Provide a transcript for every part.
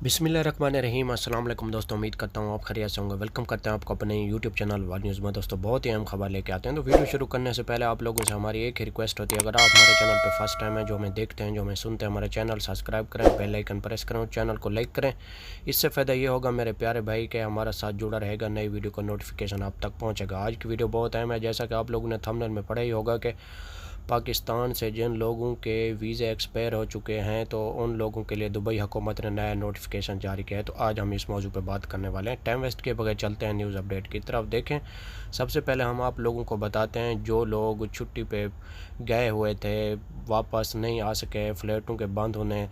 بسم اللہ الرحمن الرحیم۔ السلام علیکم دوستوں، امید کرتا ہوں آپ خیریت سے ہوں گے۔ ویلکم کرتے ہیں آپ کو اپنے یوٹیوب چینل نیوز میں۔ دوستوں بہت ہی اہم خبر لے کے آتے ہیں، تو ویڈیو شروع کرنے سے پہلے آپ لوگوں سے ہماری ایک ہی ریکویسٹ ہوتی ہے، اگر آپ ہمارے چینل پہ فرسٹ ٹائم ہیں، جو ہمیں دیکھتے ہیں، جو ہمیں سنتے ہیں، ہمارے چینل سبسکرائب کریں، بیل آئیکن پریس کریں اور چینل کو لائک کریں۔ اس سے فائدہ یہ ہوگا میرے پیارے بھائی کہ ہمارا ساتھ جڑا رہے گا، نئی ویڈیو کا نوٹیفیکیشن آپ تک پہنچے گا۔ آج کی ویڈیو بہت اہم ہے، جیسا کہ آپ لوگوں نے تھمبنیل میں پڑھا ہی ہوگا کہ پاکستان سے جن لوگوں کے ویزے ایکسپائر ہو چکے ہیں تو ان لوگوں کے لیے دبئی حکومت نے نیا نوٹیفیکیشن جاری کیا ہے۔ تو آج ہم اس موضوع پہ بات کرنے والے ہیں۔ ٹائم ویسٹ کے بغیر چلتے ہیں نیوز اپڈیٹ کی طرف۔ دیکھیں، سب سے پہلے ہم آپ لوگوں کو بتاتے ہیں جو لوگ چھٹی پہ گئے ہوئے تھے، واپس نہیں آ سکے، فلیٹوں کے بند ہونے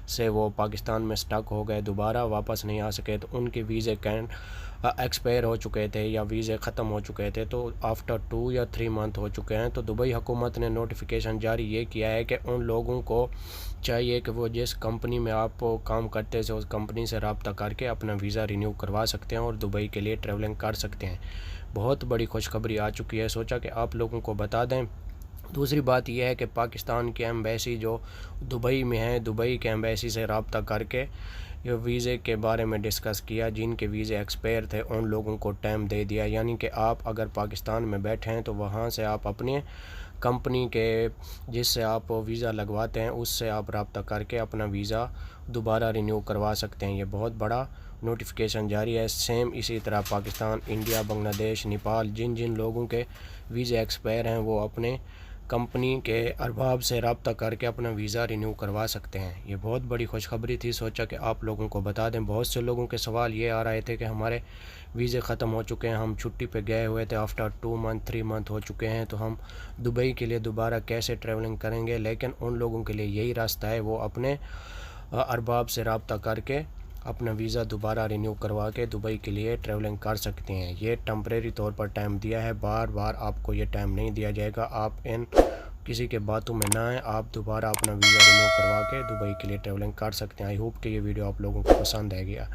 سے وہ پاکستان میں سٹک ہو گئے، دوبارہ واپس نہیں آ سکے، تو ان کے ویزے ایکسپائر ہو چکے تھے یا ویزے ختم ہو چکے تھے، تو آفٹر 2 یا 3 منتھ ہو چکے ہیں، تو دبئی حکومت نے نوٹیفیکیشن جاری یہ کیا ہے کہ ان لوگوں کو چاہیے کہ وہ جس کمپنی میں آپ کام کرتے تھے اس کمپنی سے رابطہ کر کے اپنا ویزا رینیو کروا سکتے ہیں اور دبئی کے لیے ٹریولنگ کر سکتے ہیں۔ بہت بڑی خوشخبری آ چکی ہے، سوچا کہ آپ لوگوں کو بتا دیں۔ دوسری بات یہ ہے کہ پاکستان کی ایمبیسی جو دبئی میں ہے، دبئی کے ایمبیسی سے رابطہ کر کے یہ ویزے کے بارے میں ڈسکس کیا، جن کے ویزے ایکسپائر تھے ان لوگوں کو ٹائم دے دیا، یعنی کہ آپ اگر پاکستان میں بیٹھے ہیں تو وہاں سے آپ اپنے کمپنی کے جس سے آپ ویزا لگواتے ہیں اس سے آپ رابطہ کر کے اپنا ویزا دوبارہ رینیو کروا سکتے ہیں۔ یہ بہت بڑا نوٹیفیکیشن جاری ہے۔ سیم اسی طرح پاکستان، انڈیا، بنگلہ دیش، نیپال، جن لوگوں کے ویزے ایکسپائر ہیں وہ اپنے کمپنی کے ارباب سے رابطہ کر کے اپنا ویزا رینیو کروا سکتے ہیں۔ یہ بہت بڑی خوشخبری تھی، سوچا کہ آپ لوگوں کو بتا دیں۔ بہت سے لوگوں کے سوال یہ آ رہے تھے کہ ہمارے ویزے ختم ہو چکے ہیں، ہم چھٹی پہ گئے ہوئے تھے، آفٹر 2 منتھ 3 منتھ ہو چکے ہیں، تو ہم دبئی کے لیے دوبارہ کیسے ٹریولنگ کریں گے؟ لیکن ان لوگوں کے لیے یہی راستہ ہے، وہ اپنے ارباب سے رابطہ کر کے اپنا ویزا دوبارہ رینیو کروا کے دبئی کے لیے ٹریولنگ کر سکتے ہیں۔ یہ ٹمپریری طور پر ٹائم دیا ہے، بار بار آپ کو یہ ٹائم نہیں دیا جائے گا۔ آپ کسی کے باتوں میں نہ آئیں، آپ دوبارہ اپنا ویزا رینیو کروا کے دبئی کے لیے ٹریولنگ کر سکتے ہیں۔ آئی ہوپ کہ یہ ویڈیو آپ لوگوں کو پسند آئے گا۔